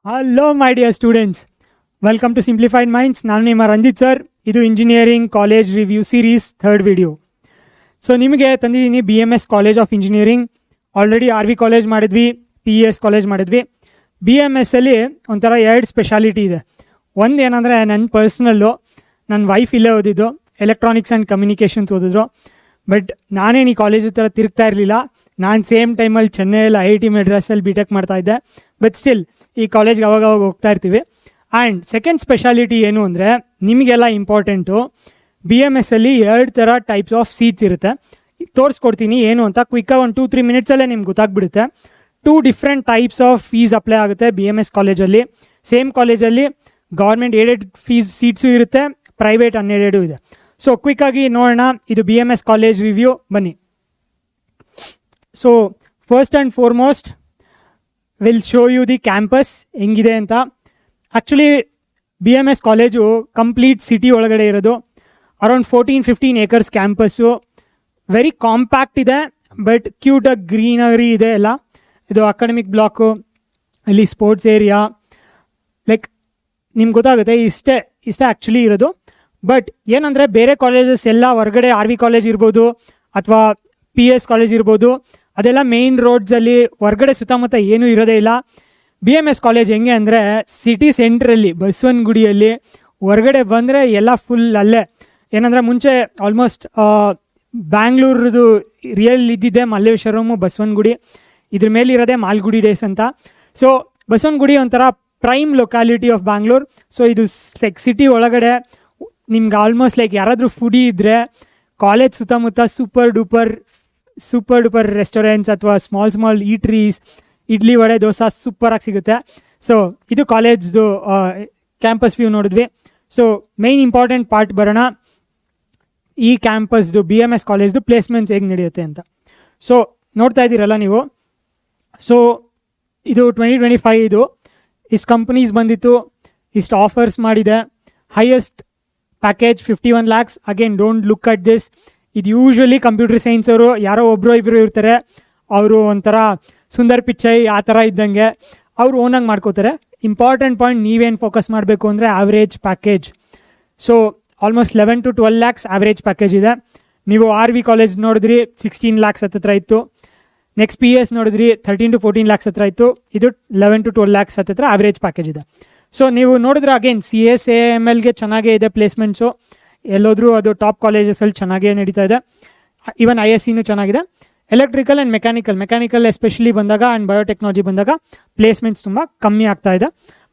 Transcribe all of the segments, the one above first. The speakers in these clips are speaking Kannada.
Hello my dear students, welcome to simplified minds. ನಾನು ನಿಮ್ಮ ರಂಜಿತ್ ಸರ್. ಇದು engineering college review series third video. So ನಿಮಗೆ ತಂದಿದ್ದೀನಿ BMS college of engineering. Already RV college ಮಾಡಿದ್ವಿ, PES ಕಾಲೇಜ್ ಮಾಡಿದ್ವಿ. BMSಲ್ಲಿ ಒಂಥರ ಎರಡು ಸ್ಪೆಷಾಲಿಟಿ ಇದೆ. ಒಂದು ಏನಂದರೆ, ನನ್ನ ಪರ್ಸ್ನಲ್ಲು ನನ್ನ ವೈಫ್ ಇಲ್ಲೇ ಓದಿದ್ದು, ಎಲೆಕ್ಟ್ರಾನಿಕ್ಸ್ ಆ್ಯಂಡ್ ಕಮ್ಯುನಿಕೇಷನ್ಸ್ ಓದಿದ್ರು. ಬಟ್ ನಾನೇನು ಈ ಕಾಲೇಜ್ ಥರ ತಿರುಗ್ತಾ ಇರಲಿಲ್ಲ. ನಾನು ಸೇಮ್ ಟೈಮಲ್ಲಿ ಚೆನ್ನೈಯಲ್ಲಿ IIT ಮೆಡ್ರಾಸಲ್ಲಿ BTech ಮಾಡ್ತಾಯಿದ್ದೆ. ಬಟ್ ಸ್ಟಿಲ್ ಈ ಕಾಲೇಜ್ಗೆ ಅವಾಗ ಹೋಗ್ತಾ ಇರ್ತೀವಿ. ಆ್ಯಂಡ್ ಸೆಕೆಂಡ್ ಸ್ಪೆಷಾಲಿಟಿ ಏನು ಅಂದರೆ, ನಿಮಗೆಲ್ಲ ಇಂಪಾರ್ಟೆಂಟು, BMSಲ್ಲಿ ಎರಡು ಥರ ಟೈಪ್ಸ್ ಆಫ್ ಸೀಟ್ಸ್ ಇರುತ್ತೆ. ತೋರಿಸ್ಕೊಡ್ತೀನಿ ಏನು ಅಂತ. ಕ್ವಿಕ್ಕಾಗಿ ಒಂದು 2-3 ಮಿನಿಟ್ಸಲ್ಲೇ ನಿಮ್ಗೆ ಗೊತ್ತಾಗ್ಬಿಡುತ್ತೆ. 2 different types of fees apply ಆಗುತ್ತೆ BMS ಕಾಲೇಜಲ್ಲಿ. ಸೇಮ್ ಕಾಲೇಜಲ್ಲಿ ಗೌರ್ಮೆಂಟ್ ಏಡೆಡ್ ಫೀಸ್ ಸೀಟ್ಸು ಇರುತ್ತೆ, ಪ್ರೈವೇಟ್ ಅನ್ಏಡೆಡು ಇದೆ. ಸೊ ಕ್ವಿಕ್ಕಾಗಿ ನೋಡೋಣ, ಇದು BMS ಕಾಲೇಜ್ ರಿವ್ಯೂ. ಬನ್ನಿ. So first and foremost will show you the campus ಹೆಂಗಿದೆ ಅಂತ. Actually BMS college complete city ಒಳಗಡೆ ಇರೋದು. Around 14-15 acres campus. Very compact ಇದೆ, ಬಟ್ ಕ್ಯೂಟಾಗಿ ಗ್ರೀನರಿ ಇದೆ ಎಲ್ಲ. ಇದು ಅಕಾಡೆಮಿಕ್ ಬ್ಲಾಕು, ಇಲ್ಲಿ ಸ್ಪೋರ್ಟ್ಸ್ ಏರಿಯಾ, ಲೈಕ್ ನಿಮ್ಗೆ ಗೊತ್ತಾಗುತ್ತೆ ಇಷ್ಟೇ ಆ್ಯಕ್ಚುಲಿ ಇರೋದು. ಬಟ್ ಏನಂದರೆ, ಬೇರೆ ಕಾಲೇಜಸ್ ಎಲ್ಲ ಹೊರಗಡೆ RV ಕಾಲೇಜ್ ಇರ್ಬೋದು ಅಥವಾ PS ಕಾಲೇಜ್ ಇರ್ಬೋದು, ಅದೆಲ್ಲ ಮೇಯ್ನ್ ರೋಡ್ಸಲ್ಲಿ ಹೊರಗಡೆ ಸುತ್ತಮುತ್ತ ಏನೂ ಇರೋದೇ ಇಲ್ಲ. BMS ಕಾಲೇಜ್ ಹೆಂಗೆ ಅಂದರೆ, ಸಿಟಿ ಸೆಂಟ್ರಲ್ಲಿ ಬಸವನಗುಡಿಯಲ್ಲಿ ಹೊರಗಡೆ ಬಂದರೆ ಎಲ್ಲ ಫುಲ್ ಅಲ್ಲೇ. ಏನಂದರೆ, ಮುಂಚೆ ಆಲ್ಮೋಸ್ಟ್ ಬ್ಯಾಂಗ್ಳೂರ್ದು ರಿಯಲ್ ಇದ್ದಿದ್ದೆ ಮಲ್ಲೇಶ್ವರಮು, ಬಸವನಗುಡಿ. ಇದ್ರ ಮೇಲೆ ಇರೋದೇ ಮಾಲ್ಗುಡಿ ಡೇಸ್ ಅಂತ. ಸೊ ಬಸವನಗುಡಿ ಒಂಥರ prime locality of Bangalore. So ಇದು ಲೈಕ್ ಸಿಟಿ ಒಳಗಡೆ ನಿಮ್ಗೆ ಆಲ್ಮೋಸ್ಟ್ ಲೈಕ್ ಯಾರಾದರೂ ಫುಡಿ ಇದ್ದರೆ ಕಾಲೇಜ್ ಸುತ್ತಮುತ್ತ ಸೂಪರ್ ಡೂಪರ್ ರೆಸ್ಟೋರೆಂಟ್ಸ್ ಅಥವಾ ಸ್ಮಾಲ್ ಈಟ್ರೀಸ್, ಇಡ್ಲಿ ವಡೆ ದೋಸೆ ಸೂಪರಾಗಿ ಸಿಗುತ್ತೆ. ಸೊ ಇದು ಕಾಲೇಜ್ದು ಕ್ಯಾಂಪಸ್ ವ್ಯೂ ನೋಡಿದ್ವಿ. ಸೊ ಮೇಯ್ನ್ ಇಂಪಾರ್ಟೆಂಟ್ ಪಾರ್ಟ್ ಬರೋಣ, ಈ ಕ್ಯಾಂಪಸ್ದು BMS ಕಾಲೇಜ್ದು ಪ್ಲೇಸ್ಮೆಂಟ್ಸ್ ಹೇಗೆ ನಡೆಯುತ್ತೆ ಅಂತ. ಸೊ ನೋಡ್ತಾ ಇದ್ದೀರಲ್ಲ ನೀವು. ಸೊ ಇದು 2025 ಇದು. ಇಷ್ಟು ಕಂಪ್ನೀಸ್ ಬಂದಿತ್ತು, ಇಷ್ಟು ಆಫರ್ಸ್ ಮಾಡಿದೆ. Highest package 51 lakhs. Again don't look at this. ಇದು ಯೂಶ್ವಲಿ ಕಂಪ್ಯೂಟರ್ ಸೈನ್ಸ್ ಅವರು ಯಾರೋ ಒಬ್ಬರು ಇಬ್ಬರು ಇರ್ತಾರೆ, ಅವರು ಒಂಥರ ಸುಂದರ್ ಪಿಚ್ಚೈ ಆ ಥರ ಇದ್ದಂಗೆ ಅವರು ಓನಾಗಿ ಮಾಡ್ಕೋತಾರೆ. ಇಂಪಾರ್ಟೆಂಟ್ ಪಾಯಿಂಟ್ ನೀವೇನು ಫೋಕಸ್ ಮಾಡಬೇಕು ಅಂದರೆ average package. So almost 11 to 12 lakhs average package ಇದೆ. ನೀವು RV ಕಾಲೇಜ್ ನೋಡಿದ್ರಿ 16 lakhs ಹತ್ತಿರ ಇತ್ತು. ನೆಕ್ಸ್ಟ್ PS ನೋಡಿದ್ರಿ 13 to 14 lakhs ಹತ್ತಿರ ಇತ್ತು. ಇದು 11 to 12 lakhs ಹತ್ತಿರ ಆವ್ರೇಜ್ ಪ್ಯಾಕೇಜ್ ಇದೆ. ಸೊ ನೀವು ನೋಡಿದ್ರೆ ಅಗೇನ್ CS AMLಗೆ ಚೆನ್ನಾಗೇ ಇದೆ ಪ್ಲೇಸ್ಮೆಂಟ್ಸು. ಎಲ್ಲೋದ್ರೂ ಅದು ಟಾಪ್ ಕಾಲೇಜಸಲ್ಲಿ ಚೆನ್ನಾಗೇ ನಡೀತಾ ಇದೆ. ಈವನ್ ISCನೂ ಚೆನ್ನಾಗಿದೆ. ಎಲೆಕ್ಟ್ರಿಕಲ್ ಆ್ಯಂಡ್ ಮೆಕ್ಯಾನಿಕಲ್ ಎಸ್ಪೆಷಲಿ ಬಂದಾಗ ಆ್ಯಂಡ್ ಬಯೋಟೆಕ್ನಾಲಜಿ ಬಂದಾಗ ಪ್ಲೇಸ್ಮೆಂಟ್ಸ್ ತುಂಬ ಕಮ್ಮಿ ಆಗ್ತಾ ಇದೆ.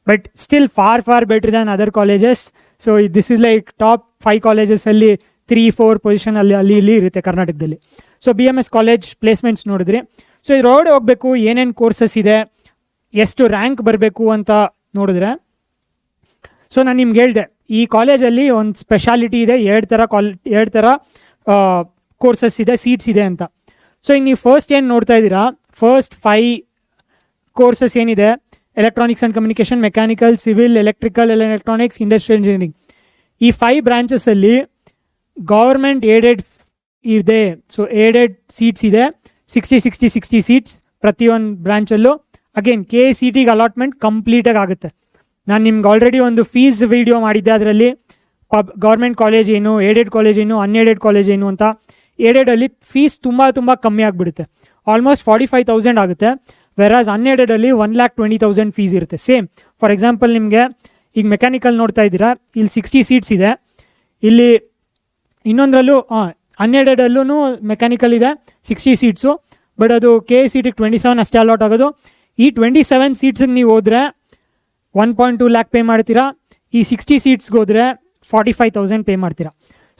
But still for better than other colleges. So this is like top 5 ಕಾಲೇಜಸಲ್ಲಿ 3-4 position ಅಲ್ಲಿ ಇಲ್ಲಿ ಇರುತ್ತೆ ಕರ್ನಾಟಕದಲ್ಲಿ. ಸೊ BMS ಕಾಲೇಜ್ ಪ್ಲೇಸ್ಮೆಂಟ್ಸ್ ನೋಡಿದ್ರಿ. ಸೊ ಇದ್ರೊಳಗಡೆ ಹೋಗಬೇಕು, ಏನೇನು ಕೋರ್ಸಸ್ ಇದೆ, ಎಷ್ಟು ರ್ಯಾಂಕ್ ಬರಬೇಕು ಅಂತ ನೋಡಿದ್ರೆ, ಸೊ ನಾನು ನಿಮ್ಗೆ ಹೇಳಿದೆ ಈ ಕಾಲೇಜಲ್ಲಿ ಒಂದು ಸ್ಪೆಷಾಲಿಟಿ ಇದೆ. ಎರಡು ಥರ ಕೋರ್ಸಸ್ ಇದೆ, ಸೀಟ್ಸ್ ಇದೆ ಅಂತ. ಸೊ ಈಗ ನೀವು ಫಸ್ಟ್ ಏನು ನೋಡ್ತಾ ಇದ್ದೀರಾ, ಫಸ್ಟ್ 5 ಕೋರ್ಸಸ್ ಏನಿದೆ, electronics and communication, mechanical, civil, electrical, electronics, industrial engineering, ಈ 5 ಬ್ರಾಂಚಸಲ್ಲಿ ಗೌರ್ಮೆಂಟ್ ಏಡೆಡ್ ಇದೆ. ಸೊ ಏಡೆಡ್ ಸೀಟ್ಸ್ ಇದೆ 60 ಸೀಟ್ಸ್ ಪ್ರತಿಯೊಂದು ಬ್ರಾಂಚಲ್ಲೂ. ಅಗೇನ್ KCTಗೆ ಅಲಾಟ್ಮೆಂಟ್ ಕಂಪ್ಲೀಟಾಗಿ ಆಗುತ್ತೆ. ನಾನು ನಿಮ್ಗೆ ಆಲ್ರೆಡಿ ಒಂದು ಫೀಸ್ ವಿಡಿಯೋ ಮಾಡಿದ್ದೆ, ಅದರಲ್ಲಿ ಗೌರ್ಮೆಂಟ್ ಕಾಲೇಜ್ ಏನು, ಏಡೆಡ್ ಕಾಲೇಜ್ ಏನು, ಅನ್ಏಡೆಡ್ ಕಾಲೇಜ್ ಏನು ಅಂತ. ಏಡೆಡಲ್ಲಿ ಫೀಸ್ ತುಂಬ ಕಮ್ಮಿ ಆಗಿಬಿಡುತ್ತೆ, ಆಲ್ಮೋಸ್ಟ್ 45,000 ಆಗುತ್ತೆ. ವೆರಾಸ್ ಅನ್ಏಡೆಡಲ್ಲಿ 1,20,000 ಫೀಸ್ ಇರುತ್ತೆ. ಸೇಮ್ ಫಾರ್ ಎಕ್ಸಾಂಪಲ್ ನಿಮಗೆ ಈಗ ಮೆಕ್ಯಾನಿಕಲ್ ನೋಡ್ತಾ ಇದ್ದೀರಾ, ಇಲ್ಲಿ 60 ಸೀಟ್ಸ್ ಇದೆ. ಇಲ್ಲಿ ಇನ್ನೊಂದರಲ್ಲೂ ಅನ್ಏಡೆಡಲ್ಲೂ ಮೆಕ್ಯಾನಿಕಲ್ ಇದೆ 60 ಸೀಟ್ಸು. ಬಟ್ ಅದು KCTಗೆ 27 ಅಷ್ಟೇ ಅಲಾಟ್ ಆಗೋದು. ಈ 27 ಸೀಟ್ಸಿಗೆ ನೀವು ಹೋದರೆ 1.2 lakh ಪೇ ಮಾಡ್ತೀರಾ. ಈ 60 ಸೀಟ್ಸ್ಗೆ ಹೋದರೆ 45,000 ಪೇ ಮಾಡ್ತೀರಾ.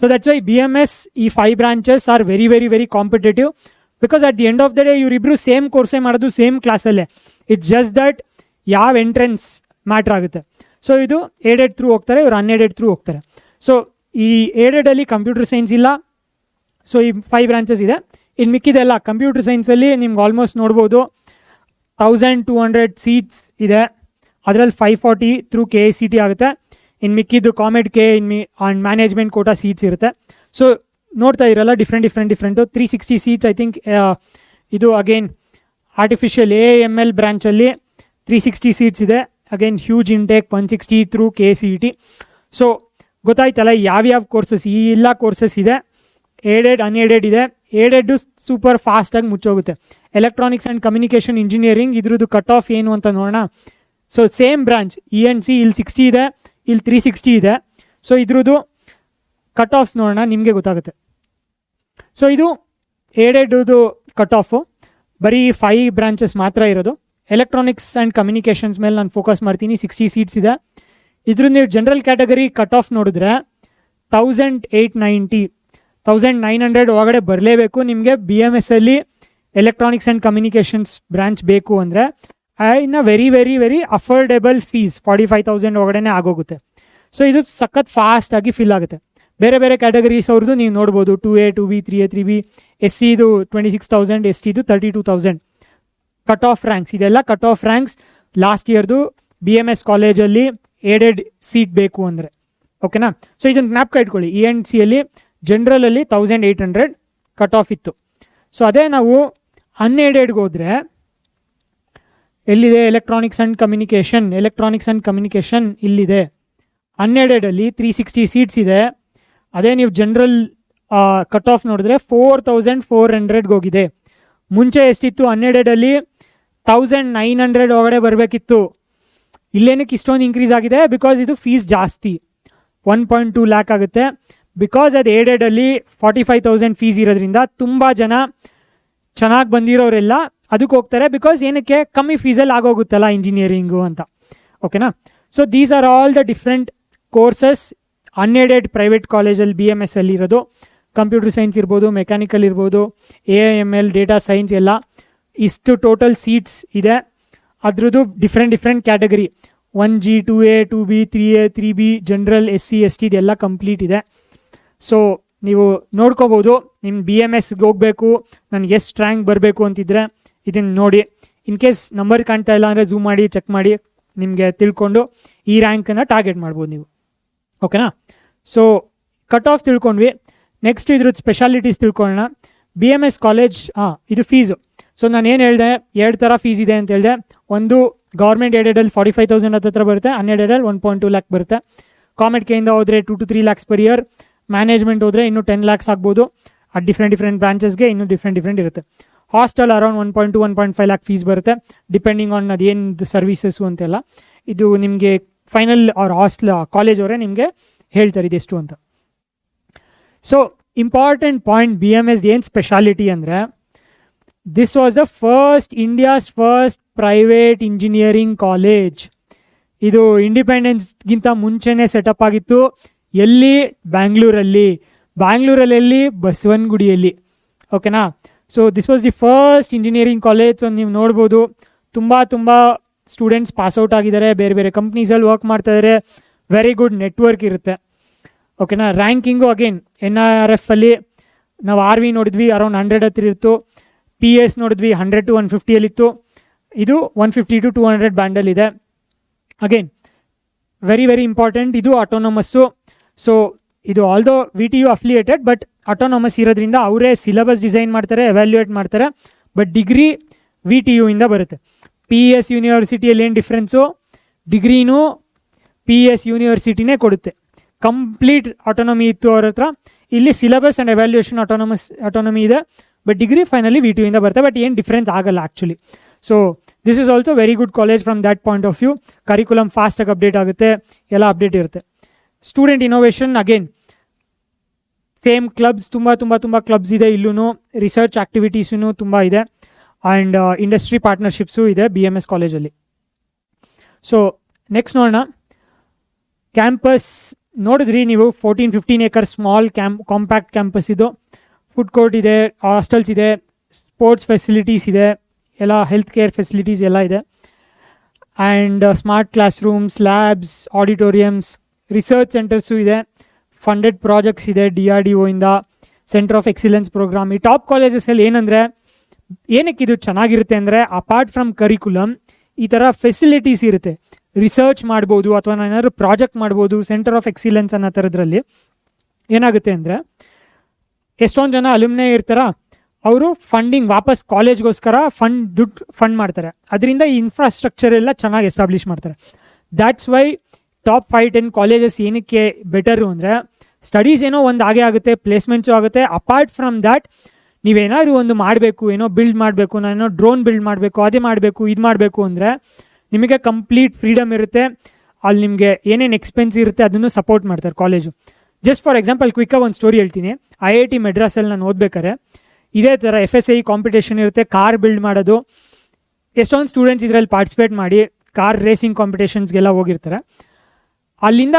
ಸೊ ದಟ್ಸ್ ವೈ BMS ಈ 5 branches are very competitive. Because at the end of the day ಇವರಿಬ್ಬರು ಸೇಮ್ ಕೋರ್ಸೇ ಮಾಡೋದು, ಸೇಮ್ ಕ್ಲಾಸಲ್ಲೇ. ಇಟ್ಸ್ ಜಸ್ಟ್ ದಟ್ ಯಾವ ಎಂಟ್ರೆನ್ಸ್ ಮ್ಯಾಟ್ರ್ ಆಗುತ್ತೆ. ಸೊ ಇದು ಏಡೆಡ್ ಥ್ರೂ ಹೋಗ್ತಾರೆ, ಇವರು ಅನ್ಏಡೆಡ್ ಥ್ರೂ ಹೋಗ್ತಾರೆ. ಸೊ ಈ ಏಡೆಡಲ್ಲಿ ಕಂಪ್ಯೂಟರ್ ಸೈನ್ಸ್ ಇಲ್ಲ. ಸೊ ಈ 5 ಬ್ರಾಂಚಸ್ ಇದೆ. ಇನ್ನು ಮಿಕ್ಕಿದೆಲ್ಲ ಕಂಪ್ಯೂಟರ್ ಸೈನ್ಸಲ್ಲಿ ನಿಮ್ಗೆ ಆಲ್ಮೋಸ್ಟ್ ನೋಡ್ಬೋದು 1200 ಸೀಟ್ಸ್ ಇದೆ. ಅದರಲ್ಲಿ 540 ಥ್ರೂ KCT ಆಗುತ್ತೆ. ಇನ್ನು ಮಿಕ್ಕಿದ್ದು ಕಾಮೆಡ್ ಆ್ಯಂಡ್ ಮ್ಯಾನೇಜ್ಮೆಂಟ್ ಕೋಟಾ ಸೀಟ್ಸ್ ಇರುತ್ತೆ. ಸೊ ನೋಡ್ತಾ ಇರಲ್ಲ ಡಿಫ್ರೆಂಟು 360 ಸೀಟ್ಸ್ ಐ ಥಿಂಕ್. ಇದು ಅಗೇನ್ ಆರ್ಟಿಫಿಷಿಯಲ್ AML ಬ್ರಾಂಚಲ್ಲಿ 360 ಸೀಟ್ಸ್ ಇದೆ. Again huge intake 160 through KCET. So ಗೊತ್ತಾಯ್ತಲ್ಲ ಯಾವ್ಯಾವ ಕೋರ್ಸಸ್, ಈ ಎಲ್ಲ ಕೋರ್ಸಸ್ ಇದೆ, ಏಡೆಡ್ ಅನ್ಏಡೆಡ್ ಇದೆ. ಏಡೆಡ್ ಸೂಪರ್ ಫಾಸ್ಟಾಗಿ ಮುಚ್ಚೋಗುತ್ತೆ. ಎಲೆಕ್ಟ್ರಾನಿಕ್ಸ್ ಆ್ಯಂಡ್ ಕಮ್ಯುನಿಕೇಷನ್ ಇಂಜಿನಿಯರಿಂಗ್ ಇದ್ರದ್ದು ಕಟ್ ಆಫ್ ಏನು ಅಂತ ನೋಡೋಣ. ಸೊ ಸೇಮ್ ಬ್ರಾಂಚ್ ENC ಇಲ್ಲಿ 60 ಇದೆ, ಇಲ್ಲಿ 360 ಇದೆ. ಸೊ ಇದ್ರದ್ದು ಕಟ್ ಆಫ್ಸ್ ನೋಡೋಣ, ನಿಮಗೆ ಗೊತ್ತಾಗುತ್ತೆ. ಸೊ ಇದು ಏಡೆಡ್ದು ಕಟ್ ಆಫು ಬರೀ 5 ಬ್ರಾಂಚಸ್ ಮಾತ್ರ ಇರೋದು. ಎಲೆಕ್ಟ್ರಾನಿಕ್ಸ್ ಆ್ಯಂಡ್ ಕಮ್ಯುನಿಕೇಷನ್ಸ್ ಮೇಲೆ ನಾನು ಫೋಕಸ್ ಮಾಡ್ತೀನಿ, 60 ಸೀಟ್ಸ್ ಇದೆ. ಇದ್ರದ್ದು ನೀವು ಜನರಲ್ ಕ್ಯಾಟಗರಿ ಕಟ್ ಆಫ್ ನೋಡಿದ್ರೆ 1890 1900 ಒಳಗಡೆ ಬರಲೇಬೇಕು ನಿಮಗೆ. BMS ಅಲ್ಲಿ ಎಲೆಕ್ಟ್ರಾನಿಕ್ಸ್ ಆ್ಯಂಡ್ ಕಮ್ಯುನಿಕೇಷನ್ಸ್ ಬ್ರಾಂಚ್ ಬೇಕು ಅಂದರೆ ಇನ್ನು very very very affordable fees 45,000 ಒಳಗಡೆ ಆಗೋಗುತ್ತೆ. ಸೊ ಇದು ಸಖತ್ ಫಾಸ್ಟಾಗಿ ಫಿಲ್ ಆಗುತ್ತೆ. ಬೇರೆ ಬೇರೆ ಕ್ಯಾಟಗರೀಸ್ ಅವ್ರದ್ದು ನೀವು ನೋಡ್ಬೋದು, 2A 2B 3A 3B. SC ಇದು 26,000, ST ಇದು 32,000. ಕಟ್ ಆಫ್ ರ್ಯಾಂಕ್ಸ್ ಇದೆಲ್ಲ ಕಟ್ ಆಫ್ ರ್ಯಾಂಕ್ಸ್ ಲಾಸ್ಟ್ ಇಯರ್ದು BMS ಕಾಲೇಜಲ್ಲಿ ಏಡೆಡ್ ಸೀಟ್ ಬೇಕು ಅಂದರೆ. ಓಕೆನಾ? ಸೊ ಇದನ್ನು ಜ್ಞಾಪಕ ಇಟ್ಕೊಳ್ಳಿ. ENC ಅಲ್ಲಿ ಜನರಲಲ್ಲಿ 1800 ಕಟ್ ಆಫ್ ಇತ್ತು. ಸೊ ಅದೇ ನಾವು ಅನ್ಏಡೆಡ್ಗೆ ಹೋದರೆ ಎಲ್ಲಿದೆ ಎಲೆಕ್ಟ್ರಾನಿಕ್ಸ್ ಆ್ಯಂಡ್ ಕಮ್ಯುನಿಕೇಷನ್ ಇಲ್ಲಿದೆ. ಅನ್ಏಡೆಡಲ್ಲಿ 360 ಸೀಟ್ಸ್ ಇದೆ. ಅದೇ ನೀವು ಜನರಲ್ ಕಟ್ ಆಫ್ ನೋಡಿದ್ರೆ 4400ಗೆ ಹೋಗಿದೆ. ಮುಂಚೆ ಎಷ್ಟಿತ್ತು ಅನ್ಏಡೆಡಲ್ಲಿ 1900 ಒಳಗಡೆ ಬರಬೇಕಿತ್ತು. ಇಲ್ಲೇನಕ್ಕೆ ಇಷ್ಟೊಂದು ಇನ್ಕ್ರೀಸ್ ಆಗಿದೆ? ಬಿಕಾಸ್ ಇದು ಫೀಸ್ ಜಾಸ್ತಿ, 1.2 ಲ್ಯಾಕ್ ಆಗುತ್ತೆ. ಬಿಕಾಸ್ ಅದು ಏಡೆಡಲ್ಲಿ 45,000 ಫೀಸ್ ಇರೋದ್ರಿಂದ ತುಂಬ ಜನ ಚೆನ್ನಾಗಿ ಬಂದಿರೋರೆಲ್ಲ ಅದಕ್ಕೆ ಹೋಗ್ತಾರೆ. ಬಿಕಾಸ್ ಏನಕ್ಕೆ ಕಮ್ಮಿ ಫೀಸಲ್ಲಿ ಆಗೋಗುತ್ತಲ್ಲ ಇಂಜಿನಿಯರಿಂಗು ಅಂತ. ಓಕೆನಾ? So these are all the different courses unaided private ಕಾಲೇಜಲ್ಲಿ BMS ಅಲ್ಲಿ ಇರೋದು. ಕಂಪ್ಯೂಟರ್ ಸೈನ್ಸ್ ಇರ್ಬೋದು, ಮೆಕ್ಯಾನಿಕಲ್ ಇರ್ಬೋದು, AIML, ಡೇಟಾ ಸೈನ್ಸ್ ಎಲ್ಲ ಇಷ್ಟು ಟೋಟಲ್ ಸೀಟ್ಸ್ ಇದೆ. ಅದ್ರದ್ದು different category 1G 2A 2B 3A 3B general SC ST ಇದೆಲ್ಲ ಕಂಪ್ಲೀಟ್ ಇದೆ. ಸೊ ನೀವು ನೋಡ್ಕೋಬೋದು. ನಿಮ್ಮ BMSಗೆ ಹೋಗಬೇಕು, ನನಗೆ ಎಷ್ಟು ರ್ಯಾಂಕ್ ಬರಬೇಕು ಅಂತಿದ್ರೆ ಇದನ್ನು ನೋಡಿ. ಇನ್ ಕೇಸ್ ನಂಬರ್ ಕಾಣ್ತಾ ಇಲ್ಲ ಅಂದರೆ ಝೂಮ್ ಮಾಡಿ ಚೆಕ್ ಮಾಡಿ ನಿಮಗೆ ತಿಳ್ಕೊಂಡು ಈ ರ್ಯಾಂಕನ್ನು ಟಾರ್ಗೆಟ್ ಮಾಡ್ಬೋದು ನೀವು. ಓಕೆನಾ? ಸೊ ಕಟ್ ಆಫ್ ತಿಳ್ಕೊಂಡ್ವಿ. ನೆಕ್ಸ್ಟ್ ಇದ್ರದ್ದು ಸ್ಪೆಷಾಲಿಟೀಸ್ ತಿಳ್ಕೊಳ್ಳೋಣ. BMS ಕಾಲೇಜ್ ಇದು ಫೀಸು. ಸೊ ನಾನು ಏನು ಹೇಳಿದೆ, 2 ಥರ ಫೀಸ್ ಇದೆ ಅಂತ ಹೇಳಿದೆ. ಒಂದು ಗೌರ್ಮೆಂಟ್ ಏಡೆಡಲ್ಲಿ 45,000 ಹತ್ರ ಬರುತ್ತೆ, ಅನ್ಏಡೆಡಲ್ಲಿ 1.2 ಲ್ಯಾಕ್ ಬರುತ್ತೆ. ಕಾಮೆಡ್ ಕೆಯಿಂದ ಹೋದರೆ 2 to 3 lakhs per year. Management ಹೋದರೆ ಇನ್ನೂ 10 lakhs ಆಗ್ಬೋದು. ಅದು ಡಿಫ್ರೆಂಟ್ ಬ್ರಾಂಚಸ್ಗೆ ಇನ್ನೂ ಡಿಫ್ರೆಂಟ್ ಇರುತ್ತೆ. ಹಾಸ್ಟೆಲ್ ಅರೌಂಡ್ 1.2 1.5 lakh ಫೀಸ್ ಬರುತ್ತೆ, ಡಿಪೆಂಡಿಂಗ್ ಆನ್ ಅದೇನು ಸರ್ವೀಸಸ್ಸು ಅಂತೆಲ್ಲ. ಇದು ನಿಮಗೆ ಫೈನಲ್ ಅವ್ರ ಹಾಸ್ಟೆಲ್ ಕಾಲೇಜ್ ಅವರೇ ನಿಮಗೆ ಹೇಳ್ತಾರೆ ಇದೆಷ್ಟು ಅಂತ. ಸೊ ಇಂಪಾರ್ಟೆಂಟ್ ಪಾಯಿಂಟ್, BMS ಏನು ಸ್ಪೆಷಾಲಿಟಿ ಅಂದರೆ, this was India's first private engineering college. ಇದು ಇಂಡಿಪೆಂಡೆನ್ಸ್ಗಿಂತ ಮುಂಚೆನೇ ಸೆಟಪ್ ಆಗಿತ್ತು. ಎಲ್ಲಿ? ಬ್ಯಾಂಗ್ಳೂರಲ್ಲಿ ಬಸವನಗುಡಿಯಲ್ಲಿ. ಓಕೆನಾ? So this was the first engineering college. So ನೀವು ನೋಡ್ಬೋದು ತುಂಬ ಸ್ಟೂಡೆಂಟ್ಸ್ ಪಾಸ್ಔಟ್ ಆಗಿದ್ದಾರೆ, ಬೇರೆ ಬೇರೆ ಕಂಪ್ನೀಸಲ್ಲಿ ವರ್ಕ್ ಮಾಡ್ತಾಯಿದ್ದಾರೆ. ವೆರಿ ಗುಡ್ ನೆಟ್ವರ್ಕ್ ಇರುತ್ತೆ. ಓಕೆನಾ? ರ್ಯಾಂಕಿಂಗು ಅಗೇನ್ NIRF ಅಲ್ಲಿ ನಾವು RV ನೋಡಿದ್ವಿ, ಅರೌಂಡ್ 100 ಹತ್ರ ಇತ್ತು. PS ನೋಡಿದ್ವಿ 100 to 150 ಇದು 150 to 200 ಬ್ಯಾಂಡಲ್ಲಿದೆ. Again very important. ಇದು ಆಟೋನಮಸ್ಸು. ಸೊ ಇದು although VTU affiliated, but autonomous ಇರೋದ್ರಿಂದ ಅವರೇ ಸಿಲೆಬಸ್ ಡಿಸೈನ್ ಮಾಡ್ತಾರೆ, ಎವ್ಯಾಲ್ಯೂಯೇಟ್ ಮಾಡ್ತಾರೆ. ಬಟ್ ಡಿಗ್ರಿ VTU ಇಂದ ಬರುತ್ತೆ. PS ಯೂನಿವರ್ಸಿಟಿಯಲ್ಲಿ ಏನು ಡಿಫ್ರೆನ್ಸು? ಡಿಗ್ರಿನೂ PS ಯೂನಿವರ್ಸಿಟಿನೇ ಕೊಡುತ್ತೆ. ಕಂಪ್ಲೀಟ್ ಆಟೋನಮಿ ಇತ್ತು ಅವ್ರ ಹತ್ರ. ಇಲ್ಲಿ ಸಿಲೆಬಸ್ ಆ್ಯಂಡ್ ಎವ್ಯಾಲ್ಯೂಯೇಷನ್ ಆಟೋನಮಿ ಇದೆ, ಬಟ್ ಡಿಗ್ರಿ ಫೈನಲಿ VTU ಇಂದ ಬರುತ್ತೆ. ಬಟ್ ಏನು ಡಿಫ್ರೆನ್ಸ್ ಆಗಲ್ಲ actually. So this is also very good college from that point of view. Curriculum ಫಾಸ್ಟಾಗಿ ಅಪ್ಡೇಟ್ ಆಗುತ್ತೆ, ಎಲ್ಲ ಅಪ್ಡೇಟ್ ಇರುತ್ತೆ. Student innovation again same clubs, ತುಂಬ ಕ್ಲಬ್ಸ್ ಇದೆ. ಇಲ್ಲೂ ರಿಸರ್ಚ್ ಆ್ಯಕ್ಟಿವಿಟೀಸೂ ತುಂಬ ಇದೆ. ಆ್ಯಂಡ್ ಇಂಡಸ್ಟ್ರಿ ಪಾರ್ಟ್ನರ್ಶಿಪ್ಸು ಇದೆ BMS ಕಾಲೇಜಲ್ಲಿ. ಸೊ ನೆಕ್ಸ್ಟ್ ನೋಡೋಣ. ಕ್ಯಾಂಪಸ್ ನೋಡಿದ್ರಿ ನೀವು, 14-15 acres ಸ್ಮಾಲ್ ಕಾಂಪ್ಯಾಕ್ಟ್ ಕ್ಯಾಂಪಸ್ ಇದು. ಫುಡ್ ಕೋರ್ಟ್ ಇದೆ, ಹಾಸ್ಟೆಲ್ಸ್ ಇದೆ, ಸ್ಪೋರ್ಟ್ಸ್ ಫೆಸಿಲಿಟೀಸ್ ಇದೆ, ಎಲ್ಲ ಹೆಲ್ತ್ ಕೇರ್ ಫೆಸಿಲಿಟೀಸ್ ಎಲ್ಲ ಇದೆ. And smart class rooms, labs, auditoriums, research centres ಇದೆ. ಫಂಡೆಡ್ ಪ್ರಾಜೆಕ್ಟ್ಸ್ ಇದೆ DRDO ಇಂದ, ಸೆಂಟರ್ ಆಫ್ ಎಕ್ಸಿಲೆನ್ಸ್ ಪ್ರೋಗ್ರಾಮ್. ಈ ಟಾಪ್ ಕಾಲೇಜಸಲ್ಲಿ ಏನಂದರೆ, ಏನಕ್ಕೆ ಇದು ಚೆನ್ನಾಗಿರುತ್ತೆ ಅಂದರೆ, ಅಪಾರ್ಟ್ ಫ್ರಮ್ ಕರಿಕ್ಯುಲಮ್ ಈ ಥರ ಫೆಸಿಲಿಟೀಸ್ ಇರುತ್ತೆ. ರಿಸರ್ಚ್ ಮಾಡ್ಬೋದು, ಅಥವಾ ನಾನು ಏನಾದರೂ ಪ್ರಾಜೆಕ್ಟ್ ಮಾಡ್ಬೋದು. ಸೆಂಟರ್ ಆಫ್ ಎಕ್ಸಿಲೆನ್ಸ್ ಅನ್ನೋ ಥರದ್ರಲ್ಲಿ ಏನಾಗುತ್ತೆ ಅಂದರೆ, ಎಷ್ಟೊಂದು ಜನ ಅಲ್ಯುಮ್ನೇ ಇರ್ತಾರ, ಅವರು ಫಂಡಿಂಗ್ ವಾಪಸ್ ಕಾಲೇಜ್ಗೋಸ್ಕರ ದುಡ್ಡು ಫಂಡ್ ಮಾಡ್ತಾರೆ. ಅದರಿಂದ ಈ ಇನ್ಫ್ರಾಸ್ಟ್ರಕ್ಚರ್ ಎಲ್ಲ ಚೆನ್ನಾಗಿ ಎಸ್ಟಾಬ್ಲಿಷ್ ಮಾಡ್ತಾರೆ. ದ್ಯಾಟ್ಸ್ ವೈ ಟಾಪ್ 5-10 ಕಾಲೇಜಸ್ ಏನಕ್ಕೆ ಬೆಟರು ಅಂದರೆ ಸ್ಟಡೀಸ್ ಏನೋ ಒಂದು ಆಗೇ ಆಗುತ್ತೆ, ಪ್ಲೇಸ್ಮೆಂಟ್ಸು ಆಗುತ್ತೆ. ಅಪಾರ್ಟ್ ಫ್ರಮ್ ದ್ಯಾಟ್ ನೀವೇನಾದ್ರು ಒಂದು ಮಾಡಬೇಕು, ಏನೋ ಬಿಲ್ಡ್ ಮಾಡಬೇಕು, ನಾನೇನೋ ಡ್ರೋನ್ ಬಿಲ್ಡ್ ಮಾಡಬೇಕು, ಅದೇ ಮಾಡಬೇಕು, ಇದು ಮಾಡಬೇಕು ಅಂದರೆ ನಿಮಗೆ ಕಂಪ್ಲೀಟ್ ಫ್ರೀಡಮ್ ಇರುತ್ತೆ. ಅಲ್ಲಿ ನಿಮಗೆ ಏನೇನು ಎಕ್ಸ್ಪೆನ್ಸ್ ಇರುತ್ತೆ ಅದನ್ನು ಸಪೋರ್ಟ್ ಮಾಡ್ತಾರೆ ಕಾಲೇಜು. ಜಸ್ಟ್ ಫಾರ್ ಎಕ್ಸಾಂಪಲ್ ಕ್ವಿಕ್ಕಾಗಿ ಒಂದು ಸ್ಟೋರಿ ಹೇಳ್ತೀನಿ. IIT ಮೆಡ್ರಾಸಲ್ಲಿ ನಾನು ಓದ್ಬೇಕಾರೆ ಇದೇ ಥರ FSI ಕಾಂಪಿಟೇಷನ್ ಇರುತ್ತೆ, ಕಾರ್ ಬಿಲ್ಡ್ ಮಾಡೋದು. ಎಷ್ಟೊಂದು ಸ್ಟೂಡೆಂಟ್ಸ್ ಇದರಲ್ಲಿ ಪಾರ್ಟಿಸಿಪೇಟ್ ಮಾಡಿ ಕಾರ್ ರೇಸಿಂಗ್ ಕಾಂಪಿಟೇಷನ್ಸ್ಗೆಲ್ಲ ಹೋಗಿರ್ತಾರೆ. ಅಲ್ಲಿಂದ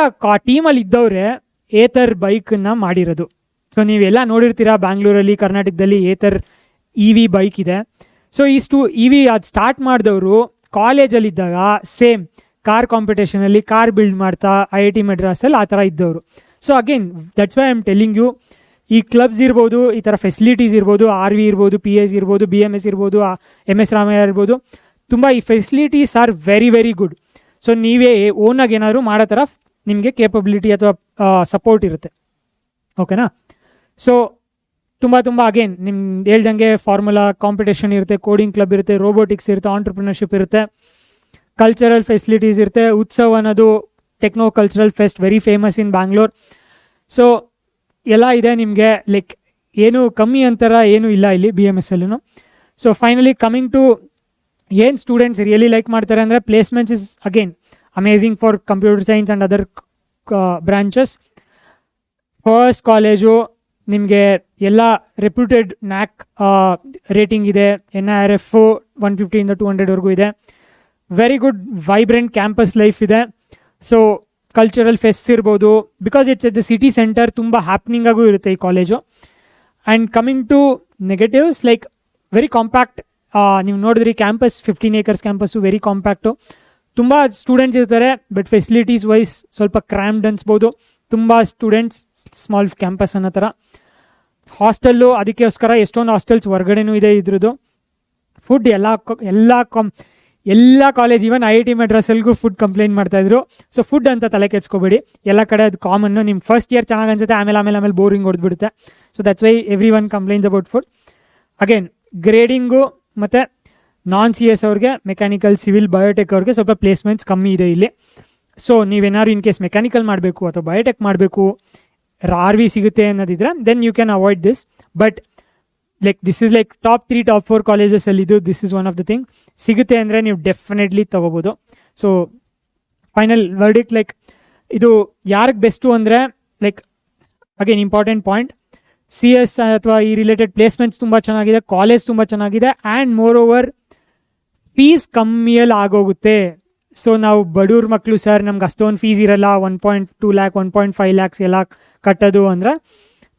ಟೀಮಲ್ಲಿ ಇದ್ದವರೇ ಏತರ್ ಬೈಕನ್ನು ಮಾಡಿರೋದು. ಸೊ ನೀವೆಲ್ಲ ನೋಡಿರ್ತೀರಾ, ಬ್ಯಾಂಗ್ಳೂರಲ್ಲಿ ಕರ್ನಾಟಕದಲ್ಲಿ ಏತರ್ EV ಬೈಕ್ ಇದೆ. ಸೊ EV ಅದು ಸ್ಟಾರ್ಟ್ ಮಾಡಿದವರು ಕಾಲೇಜಲ್ಲಿದ್ದಾಗ ಸೇಮ್ ಕಾರ್ ಕಾಂಪಿಟೇಷನಲ್ಲಿ ಕಾರ್ ಬಿಲ್ಡ್ ಮಾಡ್ತಾ IIT ಮೆಡ್ರಾಸಲ್ಲಿ ಆ ಥರ ಇದ್ದವರು. So again that's why I am telling you, ಈ ಕ್ಲಬ್ಸ್ ಇರ್ಬೋದು, ಈ ಥರ ಫೆಸಿಲಿಟೀಸ್ ಇರ್ಬೋದು, RV ಇರ್ಬೋದು, PS ಇರ್ಬೋದು, BMS ಇರ್ಬೋದು, MS ರಾಮಯ್ಯ ಇರ್ಬೋದು, ತುಂಬ ಈ facilities are very very good. So ನೀವೇ ಓನಾಗಿ ಏನಾದರೂ ಮಾಡೋ ಥರ ನಿಮಗೆ ಕೇಪಬಿಲಿಟಿ ಅಥವಾ ಸಪೋರ್ಟ್ ಇರುತ್ತೆ. ಓಕೆನಾ? ಸೊ ತುಂಬ ಅಗೇನ್ ನಿಮ್ಗೆ ಹೇಳ್ದಂಗೆ ಫಾರ್ಮುಲಾ ಕಾಂಪಿಟೇಷನ್ ಇರುತ್ತೆ, ಕೋಡಿಂಗ್ ಕ್ಲಬ್ ಇರುತ್ತೆ, ರೋಬೋಟಿಕ್ಸ್ ಇರುತ್ತೆ, ಆಂಟ್ರಪ್ರಿನರ್ಶಿಪ್ ಇರುತ್ತೆ, ಕಲ್ಚರಲ್ ಫೆಸಿಲಿಟೀಸ್ ಇರುತ್ತೆ. ಉತ್ಸವ್ ಅನ್ನೋದು techno cultural fest very famous ಇನ್ ಬ್ಯಾಂಗ್ಳೂರ್. ಸೊ ಎಲ್ಲ ಇದೆ ನಿಮಗೆ, ಲೈಕ್ ಏನು ಕಮ್ಮಿ ಅಂತಾರ ಏನೂ ಇಲ್ಲ ಇಲ್ಲಿ BMSಲ್ಲೂ. ಸೊ ಫೈನಲಿ ಕಮಿಂಗ್ ಟು ಏನು ಸ್ಟೂಡೆಂಟ್ಸ್ ರಿಯಲಿ ಲೈಕ್ ಮಾಡ್ತಾರೆ ಅಂದರೆ placements is again amazing for computer science and other branches. First college ನಿಮಗೆ ಎಲ್ಲ ರೆಪ್ಯೂಟೆಡ್ NAC ರೇಟಿಂಗ್ ಇದೆ, NIRF 150 200ವರೆಗೂ ಇದೆ. Very good vibrant campus life ಇದೆ. ಸೊ ಕಲ್ಚರಲ್ ಫೆಸ್ಟ್ ಇರ್ಬೋದು, because it's at the city centre, ತುಂಬ ಹ್ಯಾಪ್ನಿಂಗಾಗೂ ಇರುತ್ತೆ ಈ college. And coming to negatives, like very compact. ನೀವು ನೋಡಿದ್ರಿ campus 15 acres campus, very compact. ತುಂಬ ಸ್ಟೂಡೆಂಟ್ಸ್ ಇರ್ತಾರೆ, ಬಟ್ ಫೆಸಿಲಿಟೀಸ್ ವೈಸ್ ಸ್ವಲ್ಪ ಕ್ರ್ಯಾಮ್ಡ್ ಅನ್ಸ್ಬೋದು. ತುಂಬ ಸ್ಟೂಡೆಂಟ್ಸ್, ಸ್ಮಾಲ್ ಕ್ಯಾಂಪಸ್ ಅನ್ನೋ ಥರ. ಹಾಸ್ಟೆಲ್ಲು ಅದಕ್ಕೋಸ್ಕರ ಎಷ್ಟೊಂದು ಹಾಸ್ಟೆಲ್ಸ್ ಹೊರ್ಗಡೆನೂ ಇದೆ ಇದ್ರದ್ದು. ಫುಡ್ ಎಲ್ಲ ಕಾಲೇಜ್, ಈವನ್ IIT ಮೆಡ್ರಾಸಲ್ಗೂ ಫುಡ್ ಕಂಪ್ಲೇಂಟ್ ಮಾಡ್ತಾಯಿದ್ರು. ಸೊ ಫುಡ್ ಅಂತ ತಲೆ ಕೆಡ್ಸ್ಕೊಬೇಡಿ, ಎಲ್ಲ ಕಡೆ ಅದು ಕಾಮನ್ನು. ನಿಮ್ಮ ಫಸ್ಟ್ ಇಯರ್ ಚೆನ್ನಾಗಿ ಅನ್ಸುತ್ತೆ, ಆಮೇಲೆ ಬೋರಿಂಗ್ ಹೊಡೆದ್ಬಿಡುತ್ತೆ. So that's why everyone complaints about food. Again grading ಮತ್ತು non-CS ಅವ್ರಿಗೆ, ಮೆಕ್ಯಾನಿಕಲ್, ಸಿವಿಲ್, ಬಯೋಟೆಕ್ ಅವ್ರಿಗೆ ಸ್ವಲ್ಪ ಪ್ಲೇಸ್ಮೆಂಟ್ಸ್ ಕಮ್ಮಿ ಇದೆ ಇಲ್ಲಿ. ಸೊ ನೀವೇನಾದ್ರು ಇನ್ ಕೇಸ್ ಮೆಕ್ಯಾನಿಕಲ್ ಮಾಡಬೇಕು ಅಥವಾ ಬಯೋಟೆಕ್ ಮಾಡಬೇಕು, RV ಸಿಗುತ್ತೆ ಅನ್ನೋದಿದ್ರೆ then you can avoid this. But like this is like top 3 top 4 ಕಾಲೇಜಸಲ್ಲಿ ಇದು this is one of the thing. ಸಿಗುತ್ತೆ ಅಂದರೆ ನೀವು ಡೆಫಿನೆಟ್ಲಿ ತೊಗೋಬೋದು. ಸೊ ಫೈನಲ್ ವರ್ಡಿಕ್ಟ್, ಲೈಕ್ ಇದು ಯಾರಿಗೆ ಬೆಸ್ಟು ಅಂದರೆ, like again important point, CS ಅಥವಾ ಈ ರಿಲೇಟೆಡ್ ಪ್ಲೇಸ್ಮೆಂಟ್ಸ್ ತುಂಬ ಚೆನ್ನಾಗಿದೆ, ಕಾಲೇಜ್ ತುಂಬ ಚೆನ್ನಾಗಿದೆ, ಆ್ಯಂಡ್ ಮೋರ್ ಓವರ್ ಫೀಸ್ ಕಮ್ಮಿಯಲ್ಲಿ ಆಗೋಗುತ್ತೆ. ಸೊ ನಾವು ಬಡವ್ರ ಮಕ್ಕಳು ಸರ್, ನಮ್ಗೆ ಅಷ್ಟೊಂದು ಫೀಸ್ ಇರಲ್ಲ, 1.2 lakh 1.5 lakhs ಎಲ್ಲ ಕಟ್ಟೋದು ಅಂದರೆ,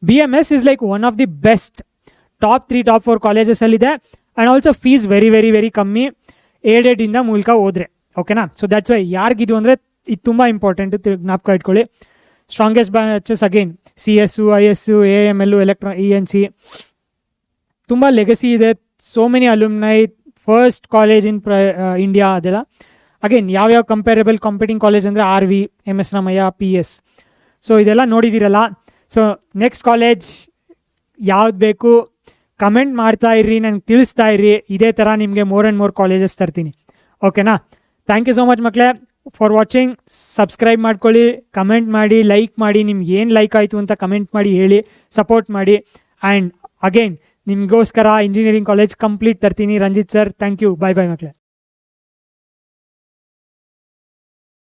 BMS is like one of the best top 3 top 4 ಕಾಲೇಜಸಲ್ಲಿದೆ. And also fees very very very ಕಮ್ಮಿ, ಏಡೆಡಿಂದ ಮೂಲಕ ಹೋದರೆ. ಓಕೆನಾ? ಸೊ ದ್ಯಾಟ್ಸ್ ವೈ ಯಾರಿಗಿದು ಅಂದರೆ ಇದು ತುಂಬ ಇಂಪಾರ್ಟೆಂಟು, ಜ್ಞಾಪಕ ಇಟ್ಕೊಳ್ಳಿ. Strongest branches again CS, IS, AML, ENC, ತುಂಬ ಲೆಗಸಿ ಇದೆ. So many alumni, first college in India ಅದೆಲ್ಲ. ಅಗೇನ್ ಯಾವ್ಯಾವ ಕಂಪೇರೇಬಲ್ ಕಾಂಪಿಟಿಂಗ್ ಕಾಲೇಜ್ ಅಂದರೆ RV, MS Ramaiah, PS. So ಇದೆಲ್ಲ ನೋಡಿದ್ದೀರಲ್ಲ. ಸೊ ನೆಕ್ಸ್ಟ್ ಕಾಲೇಜ್ ಯಾವ್ದು ಬೇಕು ಕಮೆಂಟ್ ಮಾಡ್ತಾ ಇರ್ರಿ, ನಂಗೆ ತಿಳಿಸ್ತಾ ಇರ್ರಿ. ಇದೇ ಥರ ನಿಮಗೆ ಮೋರ್ ಆ್ಯಂಡ್ ಮೋರ್ ಕಾಲೇಜಸ್ ತರ್ತೀನಿ. ಓಕೆನಾ? ಥ್ಯಾಂಕ್ ಯು ಸೋ ಮಚ್ ಮಕ್ಕಳೇ ಫಾರ್ ವಾಚಿಂಗ್. ಸಬ್ಸ್ಕ್ರೈಬ್ ಮಾಡ್ಕೊಳ್ಳಿ, ಕಮೆಂಟ್ ಮಾಡಿ, ಲೈಕ್ ಮಾಡಿ, ನಿಮ್ಗೆ ಏನು ಲೈಕ್ ಆಯಿತು ಅಂತ ಕಮೆಂಟ್ ಮಾಡಿ ಹೇಳಿ, ಸಪೋರ್ಟ್ ಮಾಡಿ. ಆ್ಯಂಡ್ ಅಗೇನ್ ನಿಮಗೋಸ್ಕರ ಇಂಜಿನಿಯರಿಂಗ್ ಕಾಲೇಜ್ ಕಂಪ್ಲೀಟ್ ತರ್ತೀನಿ. Ranjit sir, thank you. Bye bye ಮಕ್ಕಳೇ.